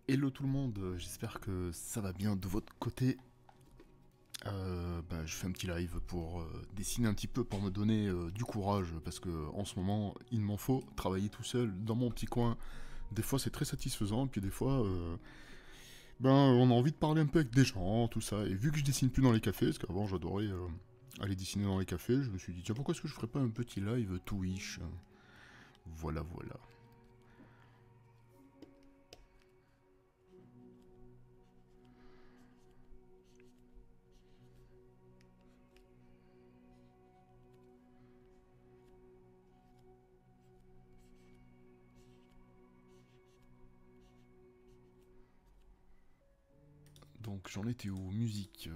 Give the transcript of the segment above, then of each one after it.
Hello tout le monde, j'espère que ça va bien de votre côté. Je fais un petit live pour dessiner un petit peu, pour me donner du courage, parce que en ce moment, il m'en faut travailler tout seul dans mon petit coin. Des fois, c'est très satisfaisant, puis des fois, on a envie de parler un peu avec des gens, tout ça. Et vu que je dessine plus dans les cafés, parce qu'avant j'adorais aller dessiner dans les cafés, je me suis dit, tiens, pourquoi est-ce que je ferais pas un petit live Twitch? Voilà, voilà. Donc j'en étais où? Musique.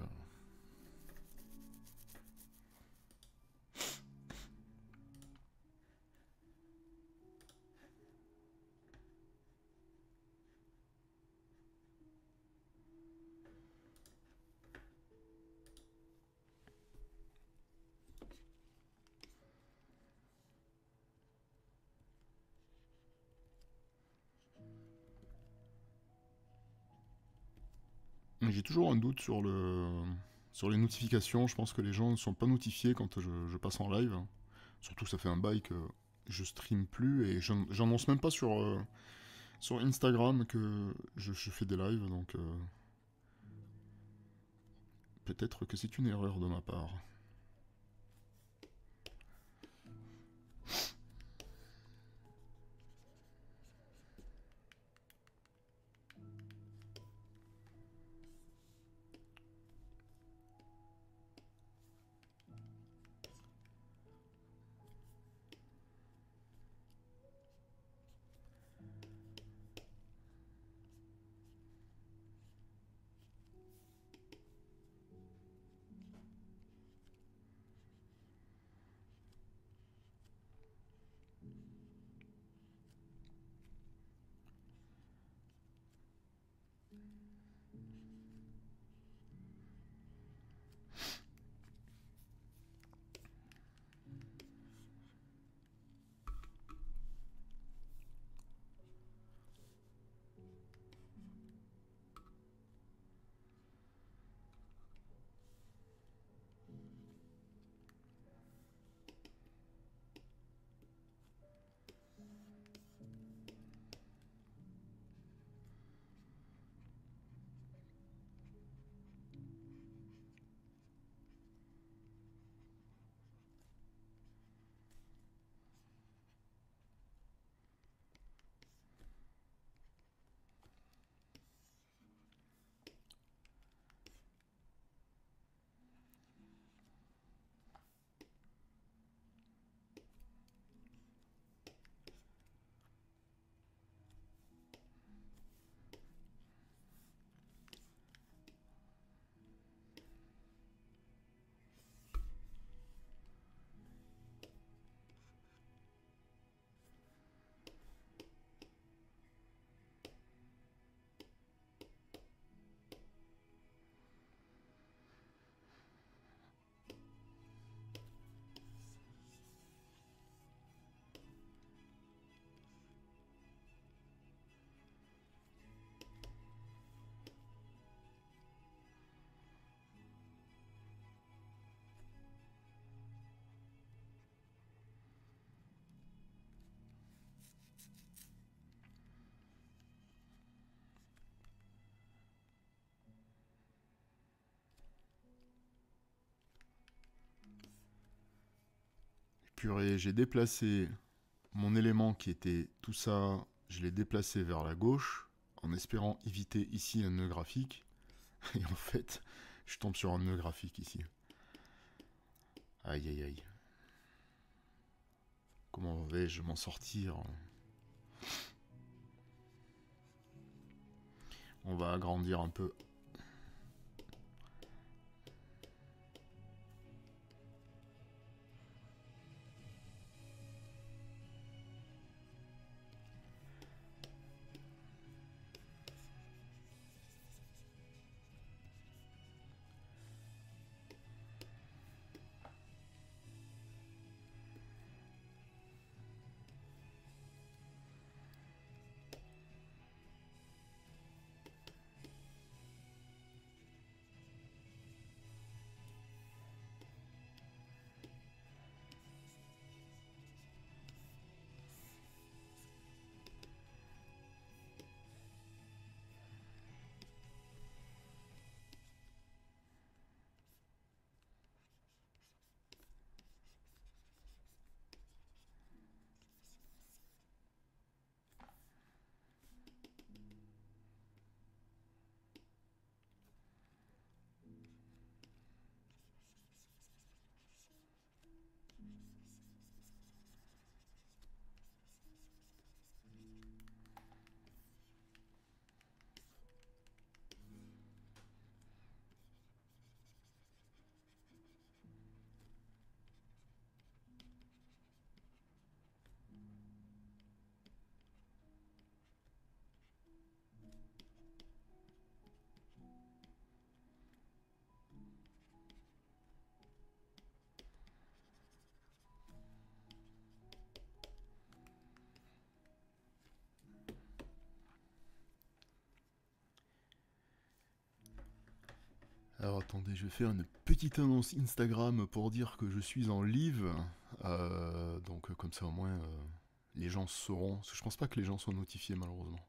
J'ai toujours un doute sur les notifications. Je pense que les gens ne sont pas notifiés quand je passe en live. Surtout que ça fait un bail que je stream plus et j'annonce même pas sur Instagram que je fais des lives. Donc peut-être que c'est une erreur de ma part. Purée, j'ai déplacé mon élément qui était tout ça, je l'ai déplacé vers la gauche en espérant éviter ici un nœud graphique. Et en fait, je tombe sur un nœud graphique ici. Aïe aïe aïe. Comment vais-je m'en sortir? On va agrandir un peu. Alors attendez, je vais faire une petite annonce Instagram pour dire que je suis en live. Donc comme ça au moins les gens sauront. Parce que je pense pas que les gens soient notifiés malheureusement.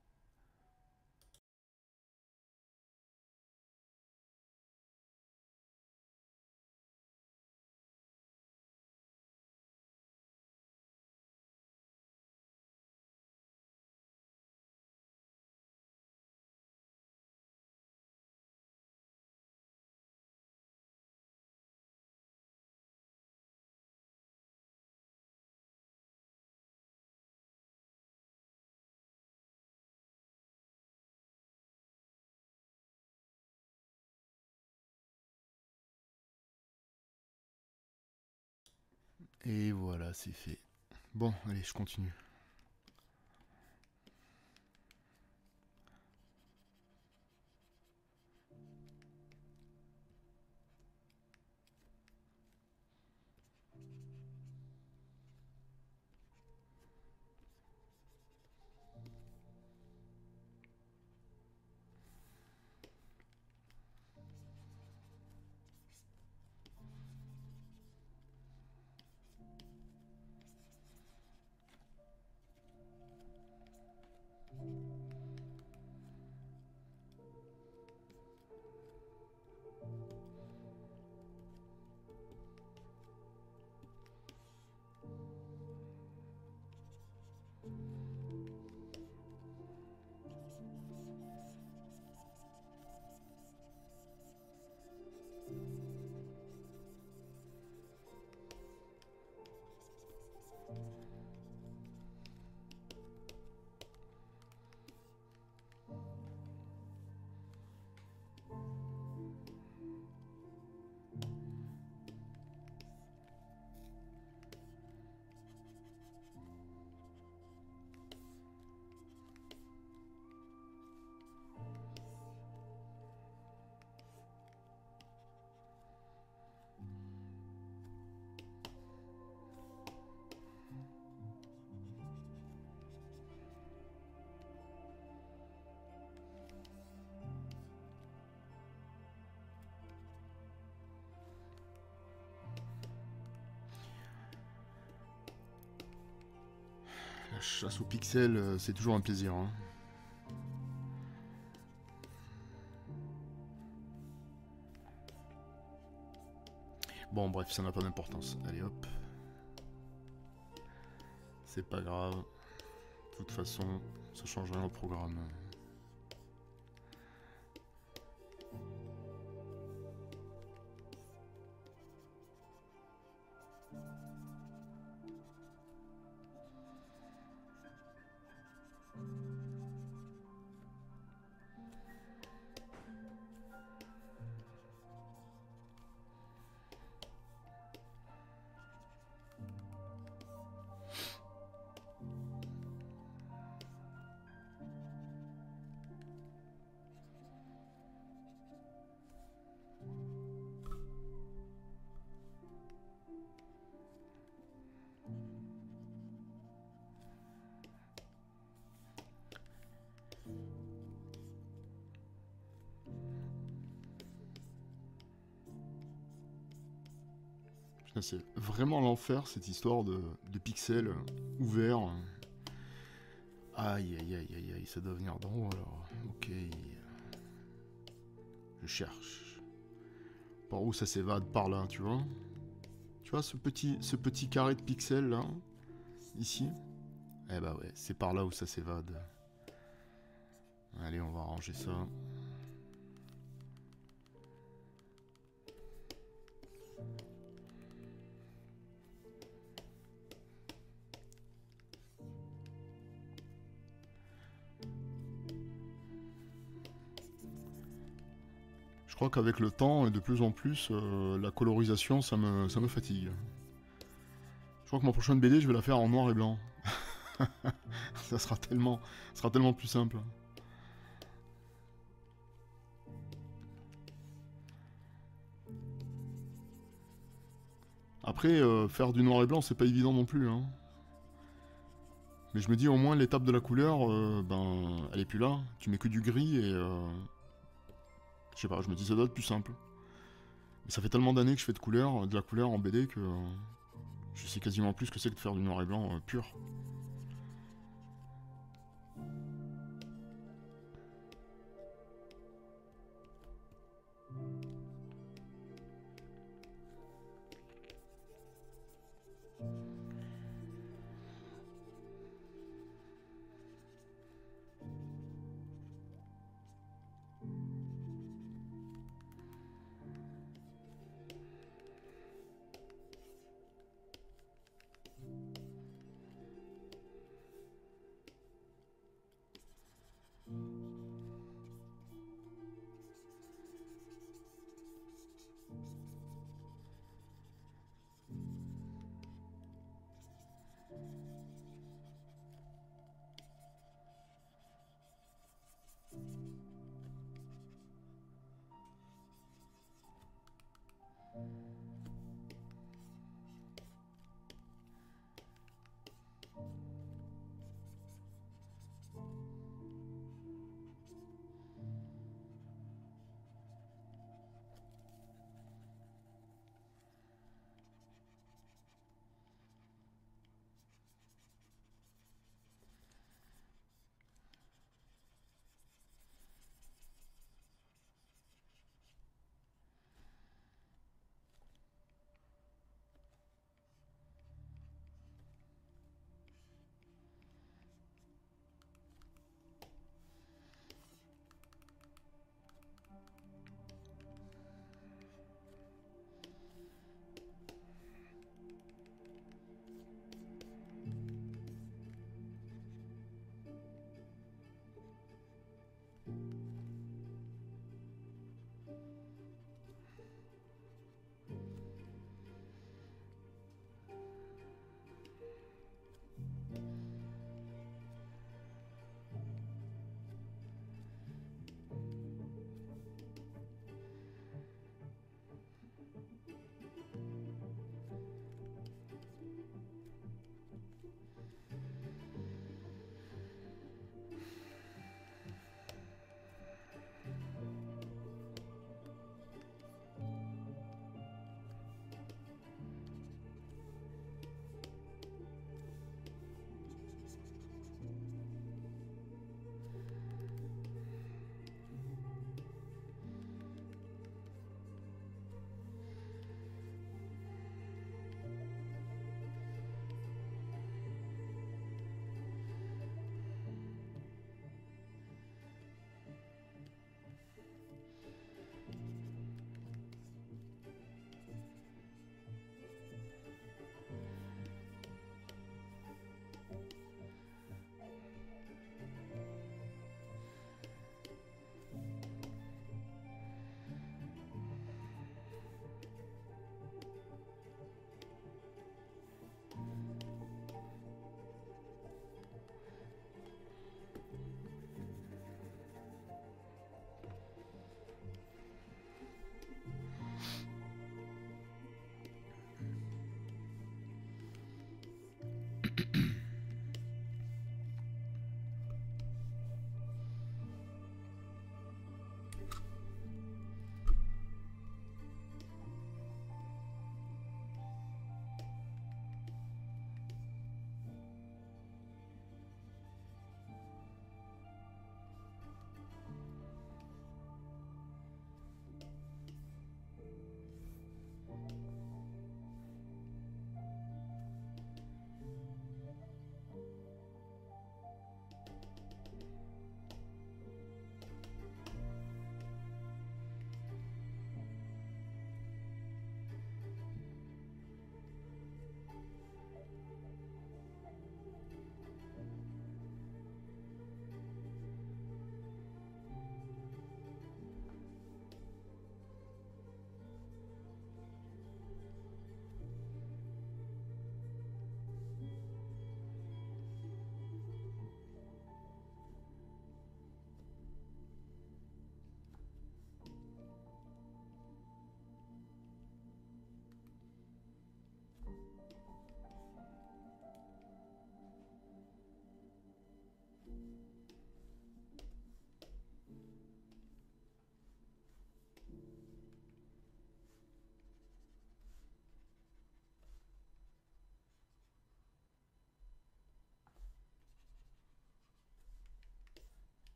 Et voilà, c'est fait. Bon, allez, je continue. La chasse aux pixels, c'est toujours un plaisir. Hein. Bon, bref, ça n'a pas d'importance. Allez, hop. C'est pas grave. De toute façon, ça change rien au programme. C'est vraiment l'enfer cette histoire de pixels ouverts. Aïe aïe aïe aïe aïe, ça doit venir d'en haut alors. Ok. Je cherche. Par où ça s'évade? Par là, tu vois? Tu vois ce petit carré de pixels là? Ici? Eh bah ouais, c'est par là où ça s'évade. Allez, on va ranger ça. Je crois qu'avec le temps, et de plus en plus, la colorisation, ça me fatigue. Je crois que ma prochaine BD, je vais la faire en noir et blanc. ça sera tellement plus simple. Après, faire du noir et blanc, c'est pas évident non plus. Hein. Mais je me dis, au moins, l'étape de la couleur, ben, elle est plus là. Tu mets que du gris et... je sais pas, je me dis, ça doit être plus simple. Mais ça fait tellement d'années que je fais de la couleur en BD que je sais quasiment plus ce que c'est que de faire du noir et blanc pur.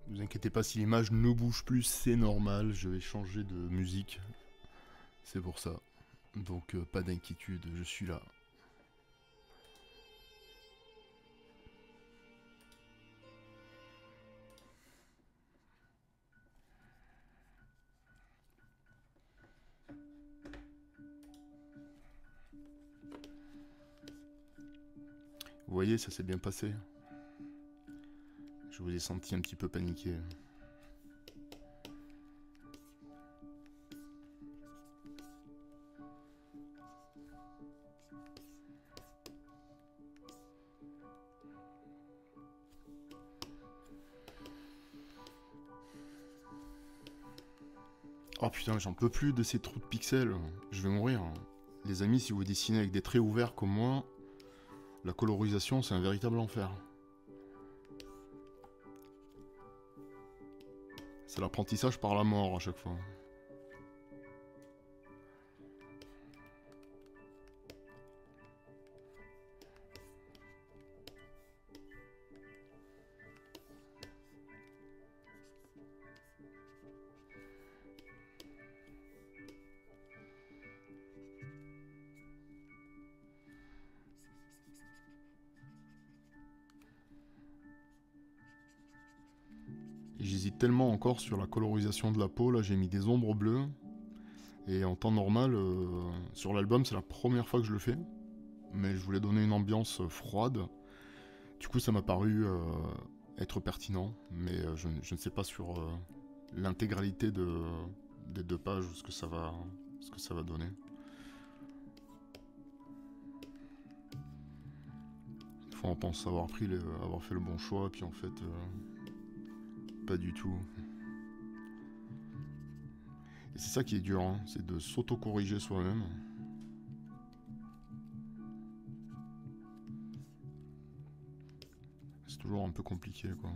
Ne vous inquiétez pas si l'image ne bouge plus, c'est normal, je vais changer de musique. C'est pour ça. Donc pas d'inquiétude, je suis là. Vous voyez, ça s'est bien passé. Je vous ai senti un petit peu paniqué. Oh putain, j'en peux plus de ces trous de pixels. Je vais mourir. Les amis, si vous dessinez avec des traits ouverts comme moi, la colorisation, c'est un véritable enfer. C'est l'apprentissage par la mort à chaque fois. J'hésite tellement encore sur la colorisation de la peau, là j'ai mis des ombres bleues. Et en temps normal, sur l'album c'est la première fois que je le fais. Mais je voulais donner une ambiance froide. Du coup ça m'a paru être pertinent. Mais je ne sais pas sur l'intégralité des 2 pages ce que ça va donner. Des fois on pense avoir avoir fait le bon choix, puis en fait pas du tout. Et c'est ça qui est dur, hein, c'est de s'auto-corriger soi-même. C'est toujours un peu compliqué, quoi.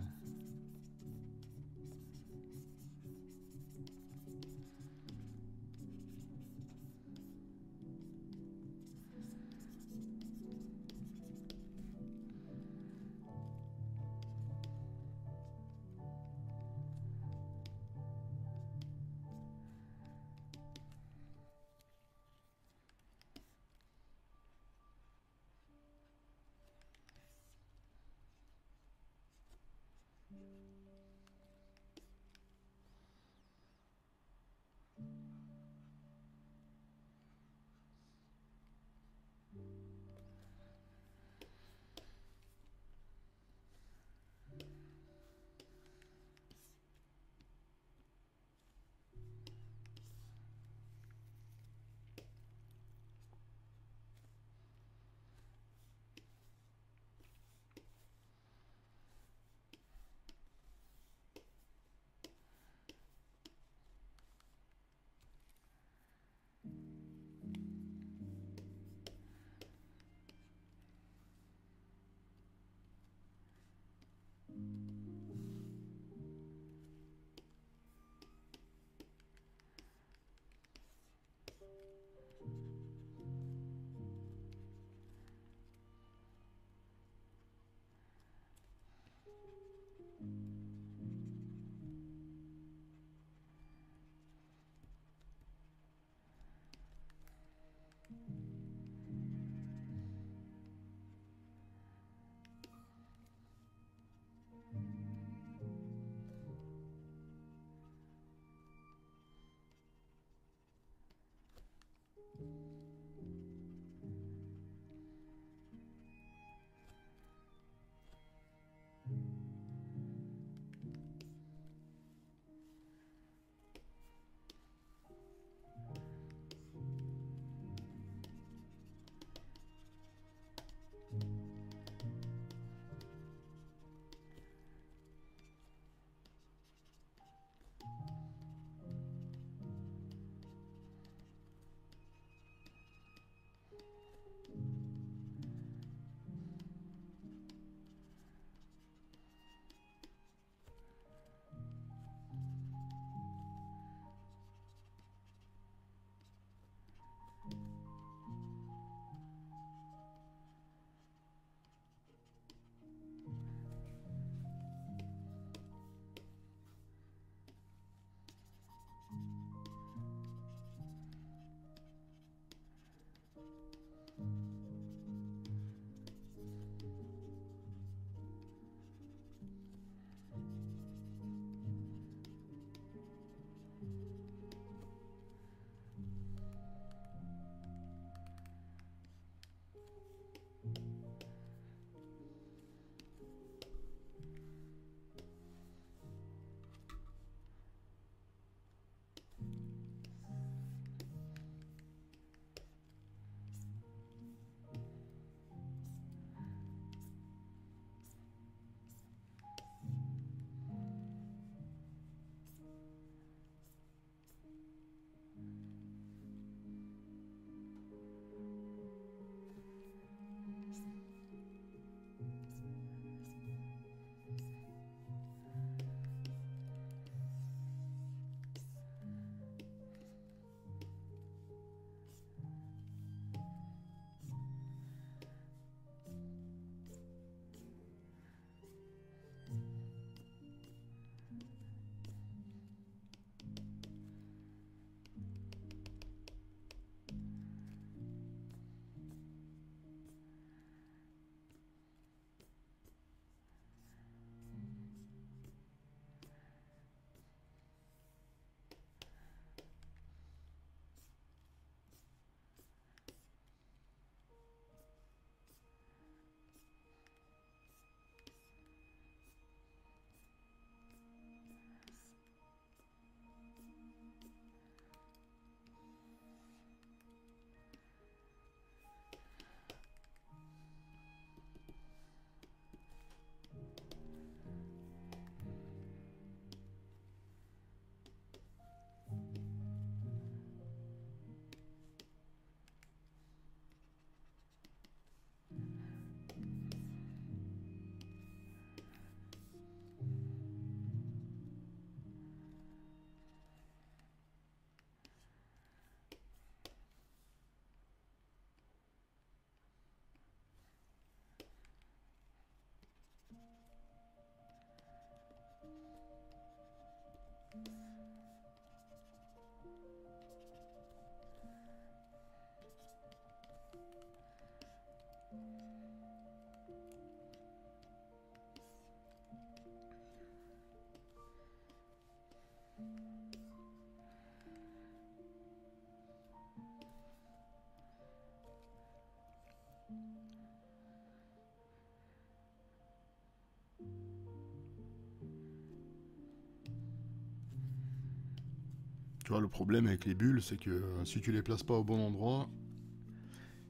Tu vois, le problème avec les bulles, c'est que si tu les places pas au bon endroit,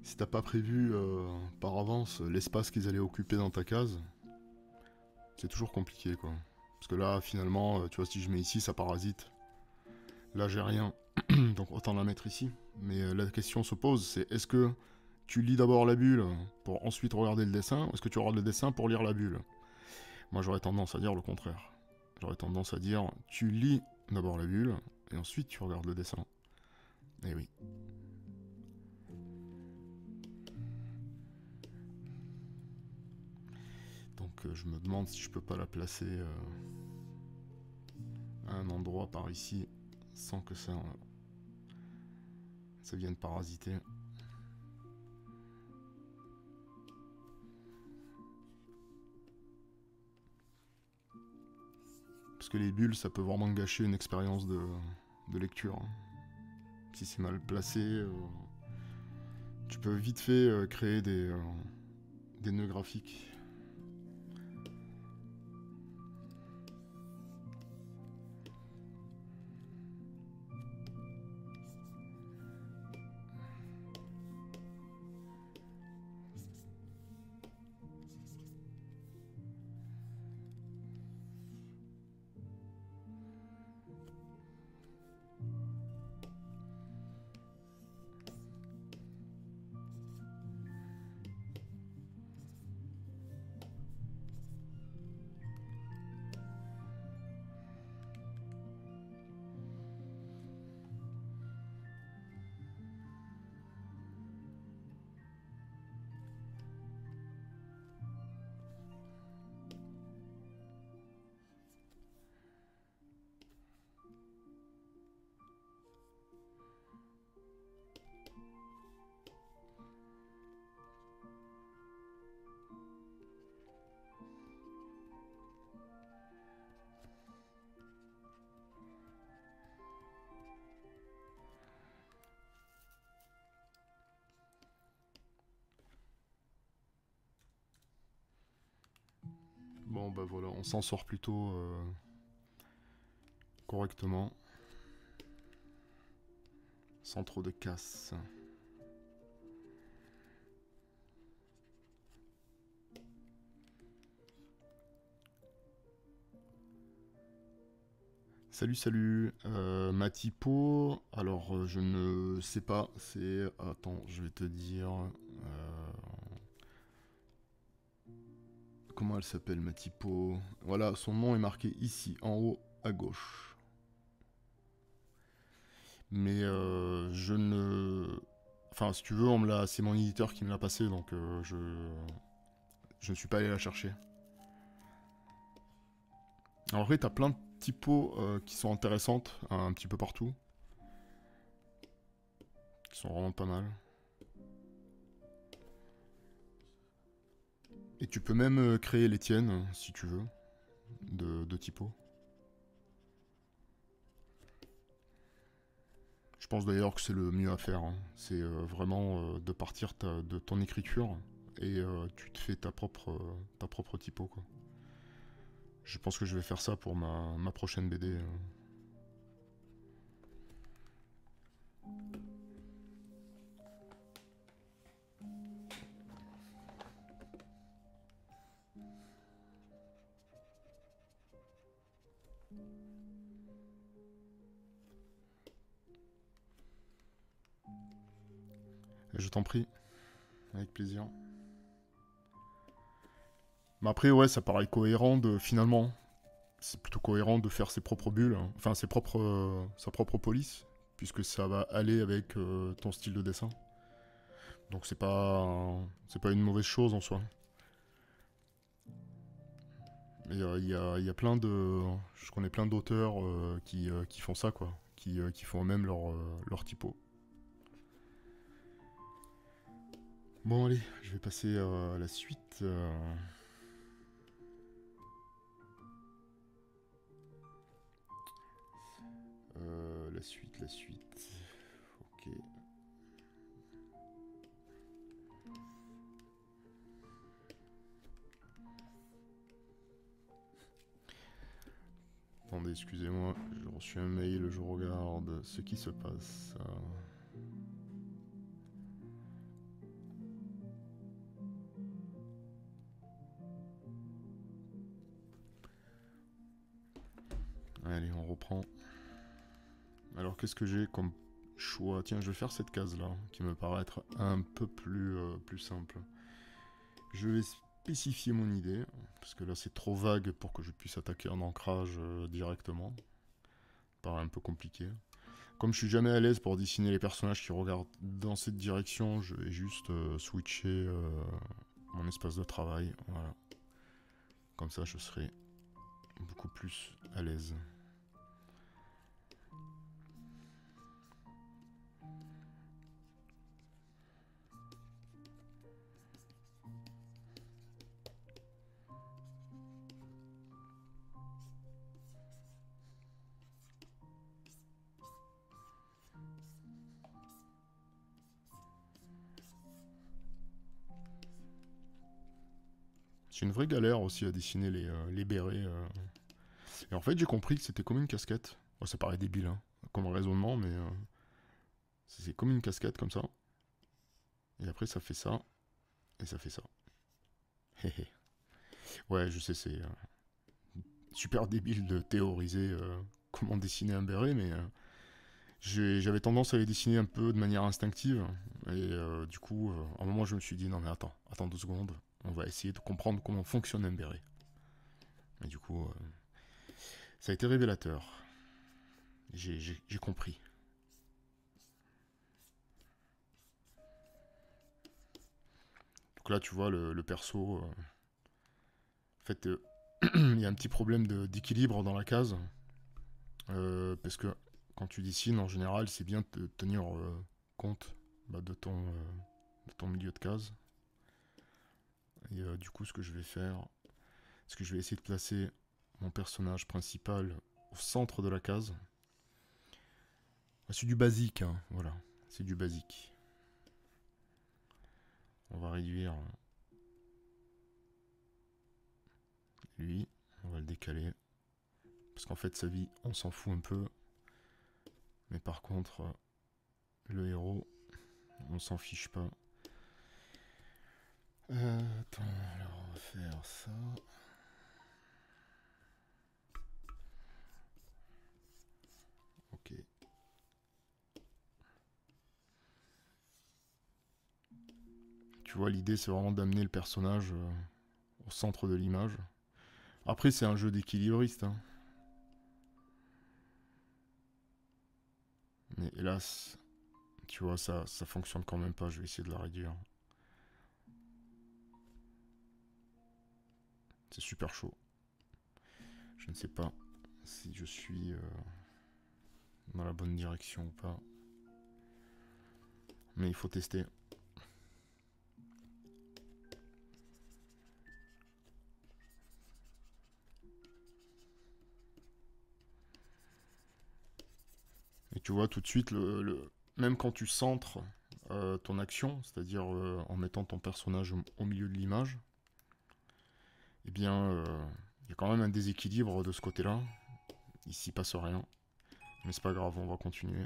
si t'as pas prévu par avance l'espace qu'ils allaient occuper dans ta case, c'est toujours compliqué, quoi. Parce que là, finalement, tu vois, si je mets ici, ça parasite. Là, j'ai rien. Donc autant la mettre ici. Mais la question se pose, c'est est-ce que tu lis d'abord la bulle pour ensuite regarder le dessin, ou est-ce que tu regardes le dessin pour lire la bulle? Moi, j'aurais tendance à dire le contraire. J'aurais tendance à dire, tu lis d'abord la bulle, et ensuite tu regardes le dessin. Eh oui. Donc je me demande si je peux pas la placer à un endroit par ici, sans que ça vienne parasiter. Parce que les bulles, ça peut vraiment gâcher une expérience de lecture. Hein. Si c'est mal placé, tu peux vite fait créer des nœuds graphiques. Bon bah voilà, on s'en sort plutôt correctement. Sans trop de casse. Salut, salut. Ma typo, alors je ne sais pas, c'est... Attends, je vais te dire... Comment elle s'appelle ma typo? Voilà, son nom est marqué ici, en haut, à gauche. Mais je ne... Enfin, si tu veux, c'est mon éditeur qui me l'a passé, donc je ne suis pas allé la chercher. En vrai, t'as plein de typos qui sont intéressantes, un petit peu partout. Qui sont vraiment pas mal. Et tu peux même créer les tiennes, si tu veux, de typos. Je pense d'ailleurs que c'est le mieux à faire. Hein. C'est vraiment de partir de ton écriture et tu te fais ta propre typo, quoi. Je pense que je vais faire ça pour ma prochaine BD. Je t'en prie, avec plaisir. Mais après, ouais, ça paraît cohérent finalement, c'est plutôt cohérent de faire ses propres bulles, hein. Enfin sa propre police, puisque ça va aller avec ton style de dessin. Donc c'est pas une mauvaise chose en soi. Il y a plein de... Je connais plein d'auteurs qui font ça, quoi. Qui font eux-mêmes leur typo. Bon, allez, je vais passer à la suite. La suite. Ok. Attendez, excusez-moi, j'ai reçu un mail, je regarde ce qui se passe. Allez, on reprend. Alors, qu'est-ce que j'ai comme choix? Tiens, je vais faire cette case-là, qui me paraît être un peu plus simple. Je vais spécifier mon idée, parce que là, c'est trop vague pour que je puisse attaquer un ancrage directement. Ça paraît un peu compliqué. Comme je suis jamais à l'aise pour dessiner les personnages qui regardent dans cette direction, je vais juste switcher mon espace de travail. Voilà. Comme ça, je serai beaucoup plus à l'aise. C'est une vraie galère aussi à dessiner les bérets. Et en fait, j'ai compris que c'était comme une casquette. Bon, ça paraît débile, hein, comme raisonnement, mais c'est comme une casquette, comme ça. Et après, ça fait ça, et ça fait ça. Ouais, je sais, c'est super débile de théoriser comment dessiner un béret, mais j'avais tendance à les dessiner un peu de manière instinctive. Et du coup, à un moment, je me suis dit, non mais attends 2 secondes, on va essayer de comprendre comment fonctionne un béret. Et du coup, ça a été révélateur. J'ai compris. Donc là, tu vois, le perso... en fait, il y a un petit problème d'équilibre dans la case. Parce que quand tu dessines, en général, c'est bien de tenir compte de ton milieu de case. Et du coup, ce que je vais faire, c'est que je vais essayer de placer mon personnage principal au centre de la case. C'est du basique, hein, voilà. C'est du basique. On va réduire lui, on va le décaler. Parce qu'en fait, sa vie, on s'en fout un peu. Mais par contre, le héros, on s'en fiche pas. Attends, alors on va faire ça. Ok. Tu vois, l'idée, c'est vraiment d'amener le personnage au centre de l'image. Après, c'est un jeu d'équilibriste. Hein. Mais hélas, tu vois, ça fonctionne quand même pas. Je vais essayer de la réduire. C'est super chaud. Je ne sais pas si je suis dans la bonne direction ou pas. Mais il faut tester. Et tu vois tout de suite, même quand tu centres ton action, c'est-à-dire en mettant ton personnage au milieu de l'image, eh bien, il y a quand même un déséquilibre de ce côté-là. Ici, passe rien. Mais c'est pas grave, on va continuer.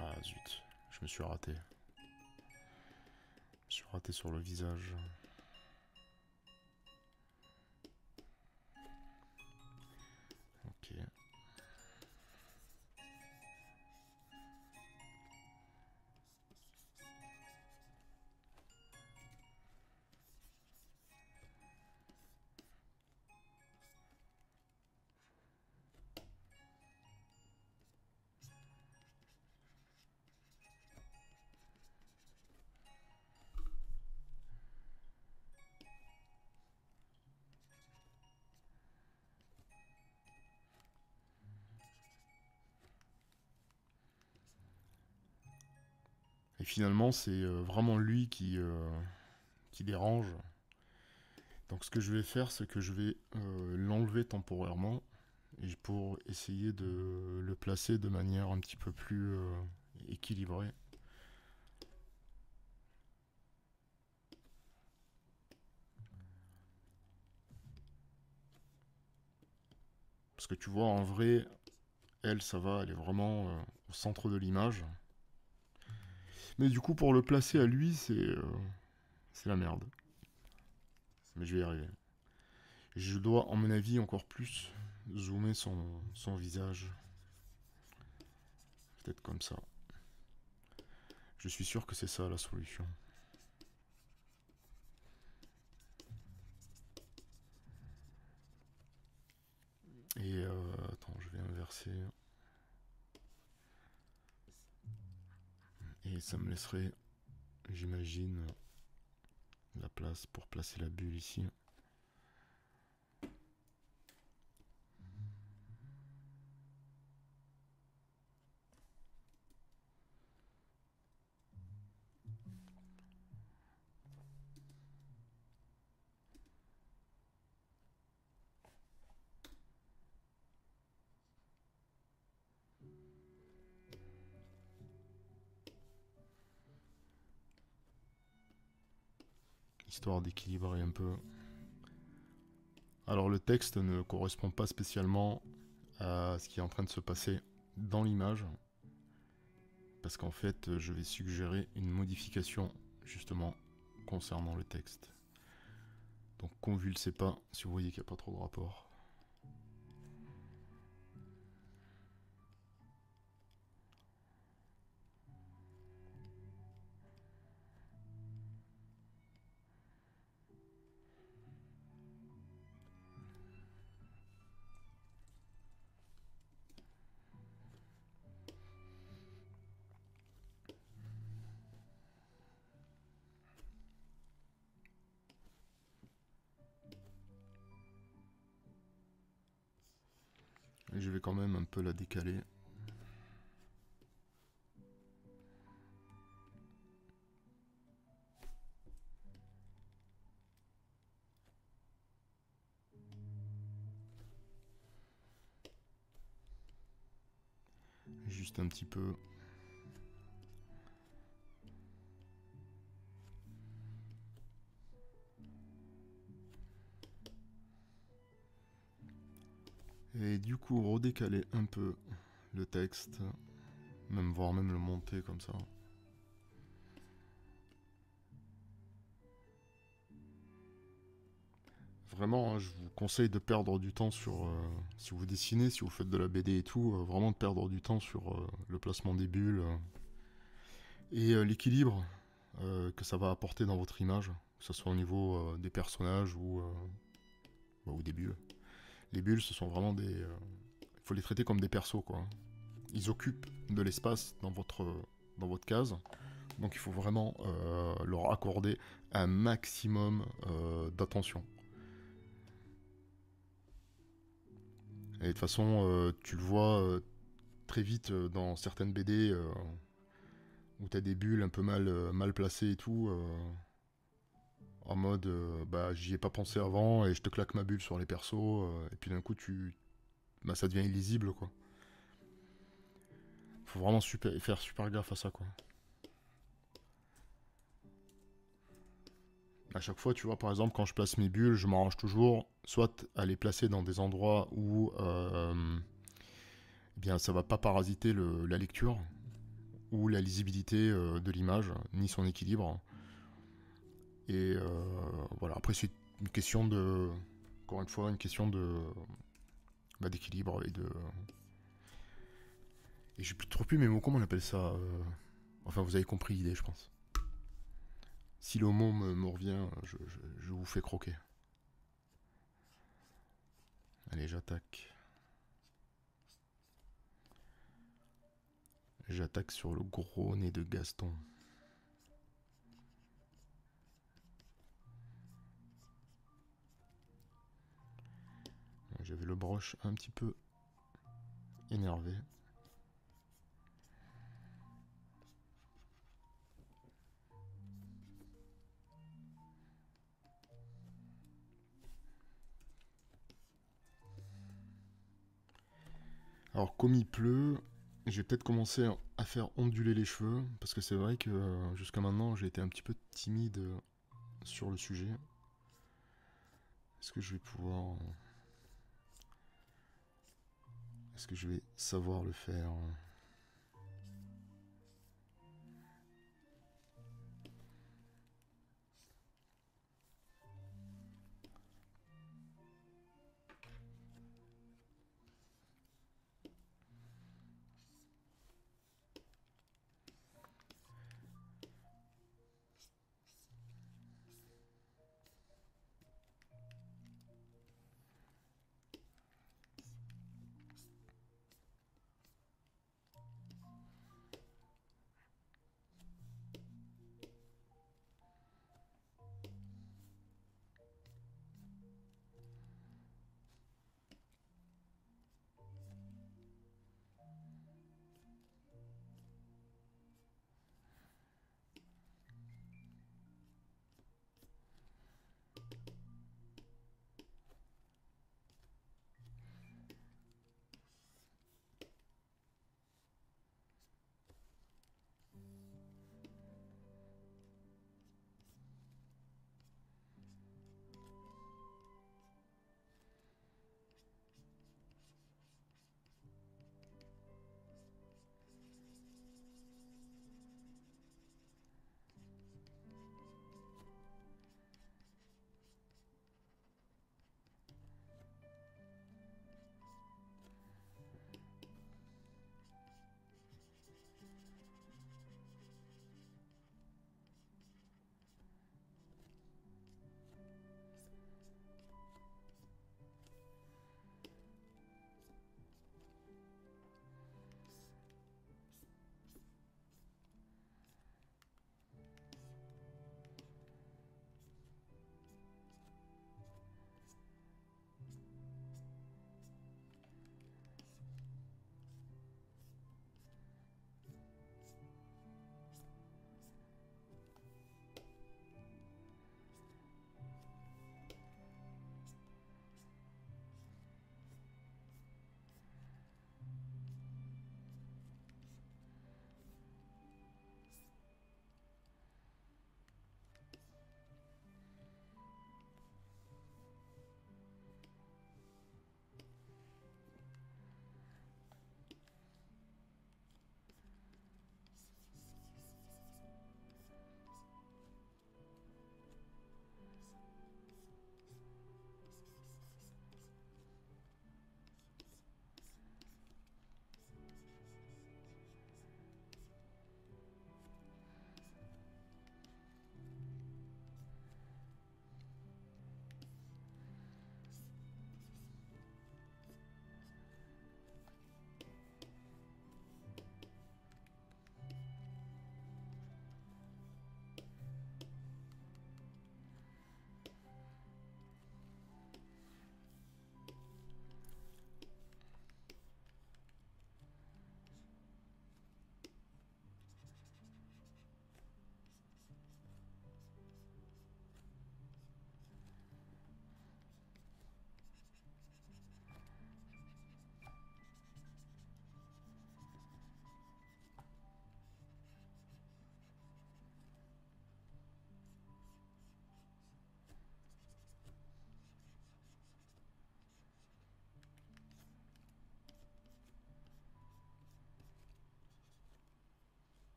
Ah zut, je me suis raté. Je me suis raté sur le visage. finalement, c'est vraiment lui qui dérange. Donc ce que je vais faire, c'est que je vais l'enlever temporairement et pour essayer de le placer de manière un petit peu plus équilibrée. Parce que tu vois, en vrai, elle, ça va, elle est vraiment au centre de l'image. Mais du coup, pour le placer à lui, c'est la merde. Mais je vais y arriver. Je dois, à mon avis, encore plus zoomer son visage. Peut-être comme ça. Je suis sûr que c'est ça la solution. Et attends, je vais inverser. Et ça me laisserait, j'imagine, la place pour placer la bulle ici. Histoire d'équilibrer un peu. Alors le texte ne correspond pas spécialement à ce qui est en train de se passer dans l'image. Parce qu'en fait, je vais suggérer une modification justement concernant le texte. Donc convulsez pas si vous voyez qu'il n'y a pas trop de rapport. Et je vais quand même un peu la décaler. Juste un petit peu. Et du coup, redécaler un peu le texte. Même voire même le monter comme ça. Vraiment, hein, je vous conseille de perdre du temps sur... si vous dessinez, si vous faites de la BD et tout, vraiment de perdre du temps sur le placement des bulles et l'équilibre que ça va apporter dans votre image, que ce soit au niveau des personnages ou des bulles. Les bulles, ce sont vraiment des... Il faut les traiter comme des persos, quoi. Ils occupent de l'espace dans votre case, donc il faut vraiment leur accorder un maximum d'attention. Et de toute façon, tu le vois très vite dans certaines BD où t'as des bulles un peu mal placées et tout, en mode bah j'y ai pas pensé avant et je te claque ma bulle sur les persos, et puis d'un coup bah, ça devient illisible quoi. Faut vraiment faire super gaffe à ça quoi. À chaque fois, tu vois, par exemple, quand je place mes bulles, je m'arrange toujours soit à les placer dans des endroits où eh bien, ça va pas parasiter la lecture ou la lisibilité de l'image, ni son équilibre. Et voilà, après c'est une question de... Encore une fois, une question de bah, d'équilibre et de... Et j'ai plus trop plus mes mots, comment on appelle ça Enfin, vous avez compris l'idée, je pense. Si le mot me revient, je vous fais croquer. Allez, j'attaque. J'attaque sur le gros nez de Gaston. J'avais le broche un petit peu énervé. Alors comme il pleut, je vais peut-être commencer à faire onduler les cheveux, parce que c'est vrai que jusqu'à maintenant j'ai été un petit peu timide sur le sujet. Est-ce que je vais pouvoir... Est-ce que je vais savoir le faire?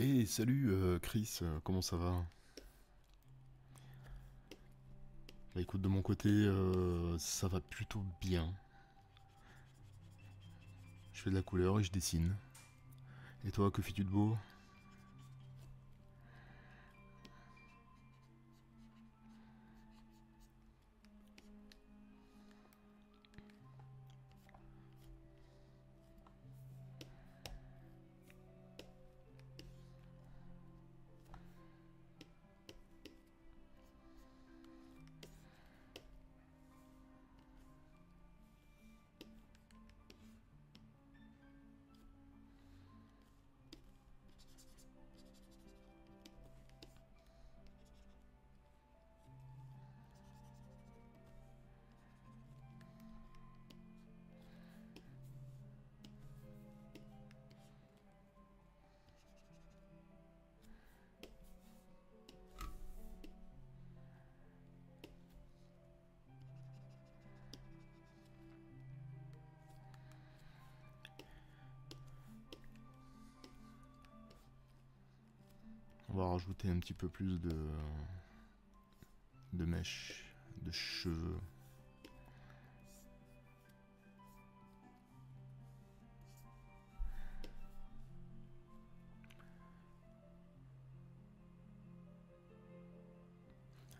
Et salut Chris, comment ça va? Bah écoute, de mon côté, ça va plutôt bien. Je fais de la couleur et je dessine. Et toi, que fais-tu de beau? On va rajouter un petit peu plus de mèches, de cheveux.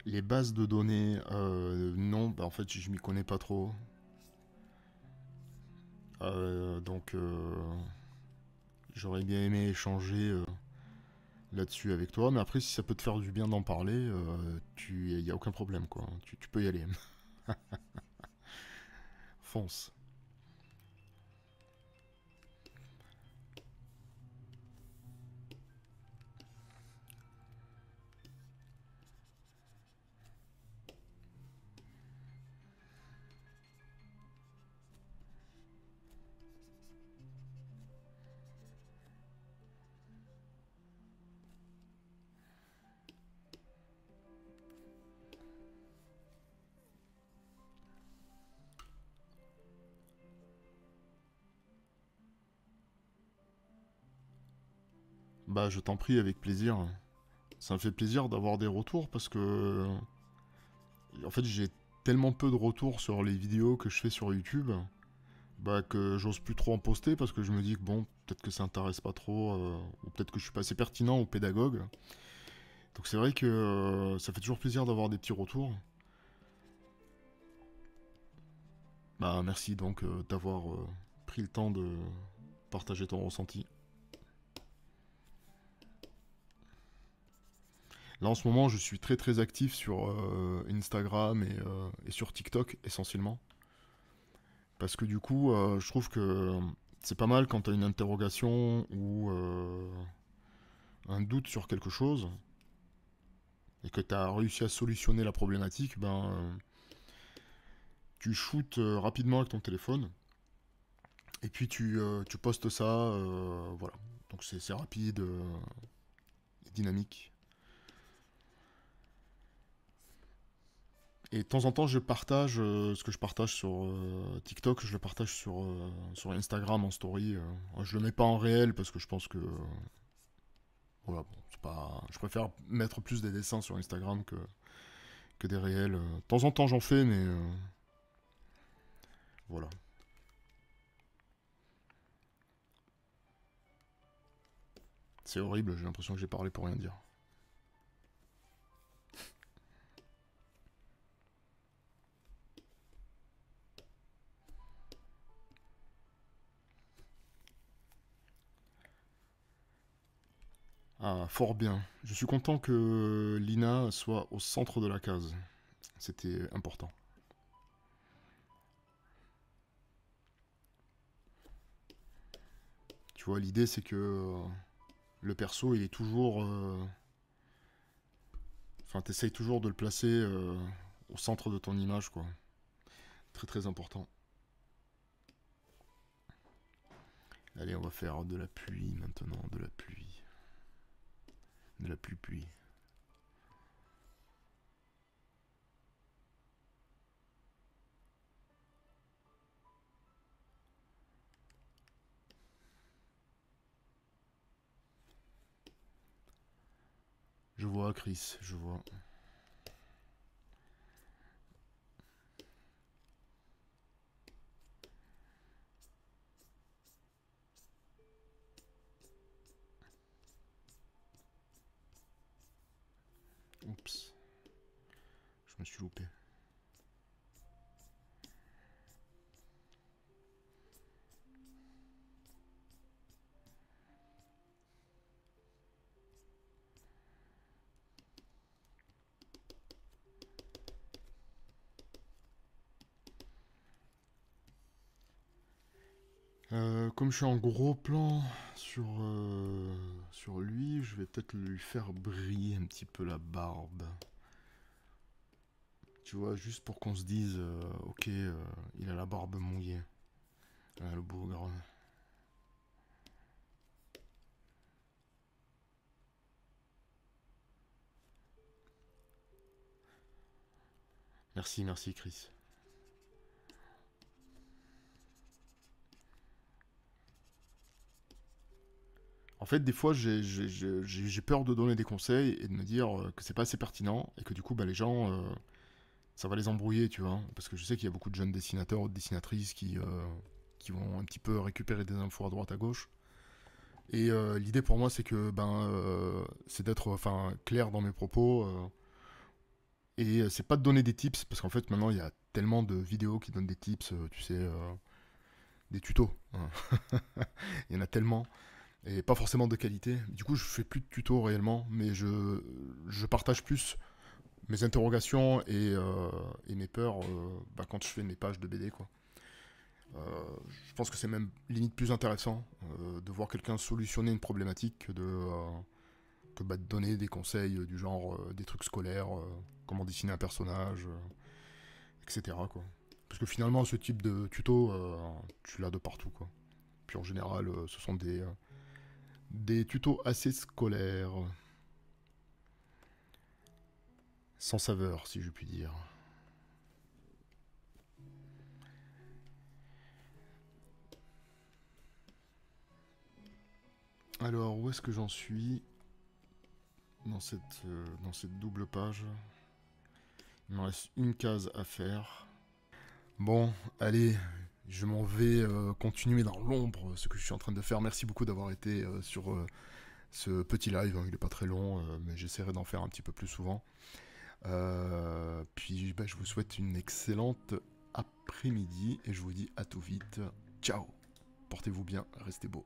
Les bases de données, non, bah en fait je m'y connais pas trop. Donc j'aurais bien aimé échanger là-dessus avec toi, mais après si ça peut te faire du bien d'en parler, il y a aucun problème quoi. Tu peux y aller. Fonce. Bah je t'en prie avec plaisir. Ça me fait plaisir d'avoir des retours parce que en fait j'ai tellement peu de retours sur les vidéos que je fais sur YouTube, bah que j'ose plus trop en poster parce que je me dis que bon, peut-être que ça intéresse pas trop, ou peut-être que je suis pas assez pertinent ou pédagogue. Donc c'est vrai que ça fait toujours plaisir d'avoir des petits retours. Bah merci donc d'avoir pris le temps de partager ton ressenti. Là en ce moment je suis très très actif sur Instagram et sur TikTok essentiellement. Parce que du coup je trouve que c'est pas mal quand tu as une interrogation ou un doute sur quelque chose et que tu as réussi à solutionner la problématique, ben tu shootes rapidement avec ton téléphone et puis tu postes ça, voilà. Donc c'est rapide et dynamique. Et de temps en temps, je partage ce que je partage sur TikTok, je le partage sur Instagram en story. Je le mets pas en réel parce que je pense que voilà, bon, c'est pas. Je préfère mettre plus des dessins sur Instagram que des réels. De temps en temps, j'en fais, mais voilà. C'est horrible. J'ai l'impression que j'ai parlé pour rien dire. Ah, fort bien. Je suis content que Lina soit au centre de la case. C'était important. Tu vois, l'idée c'est que le perso, il est toujours. Enfin, t'essayes toujours de le placer au centre de ton image, quoi. Très très important. Allez, on va faire de la pluie maintenant, de la pluie. De la pluie. Je vois, Chris, je vois. Oups, je me suis loupé. Comme je suis en gros plan sur lui, je vais peut-être lui faire briller un petit peu la barbe. Tu vois, juste pour qu'on se dise, ok, il a la barbe mouillée. Le bougre. Merci, merci Chris. En fait, des fois, j'ai peur de donner des conseils et de me dire que c'est pas assez pertinent et que du coup, bah, les gens, ça va les embrouiller, tu vois. Parce que je sais qu'il y a beaucoup de jeunes dessinateurs ou de dessinatrices qui vont un petit peu récupérer des infos à droite à gauche. Et l'idée pour moi, c'est que c'est d'être clair dans mes propos. Et c'est pas de donner des tips, parce qu'en fait, maintenant, il y a tellement de vidéos qui donnent des tips, tu sais, des tutos, hein. Il y en a tellement. Et pas forcément de qualité. Du coup, je fais plus de tutos réellement, mais je partage plus mes interrogations et mes peurs quand je fais mes pages de BD, quoi. Je pense que c'est même limite plus intéressant de voir quelqu'un solutionner une problématique que de donner des conseils du genre des trucs scolaires, comment dessiner un personnage, etc., quoi. Parce que finalement, ce type de tuto, tu l'as de partout, quoi. Puis en général, ce sont des tutos assez scolaires. Sans saveur, si je puis dire. Alors, où est-ce que j'en suis dans cette double page? Il me reste une case à faire. Bon, allez, je m'en vais continuer dans l'ombre ce que je suis en train de faire. Merci beaucoup d'avoir été sur ce petit live. Hein. Il n'est pas très long, mais j'essaierai d'en faire un petit peu plus souvent. Puis je vous souhaite une excellente après-midi et je vous dis à tout vite. Ciao. Portez-vous bien, restez beaux.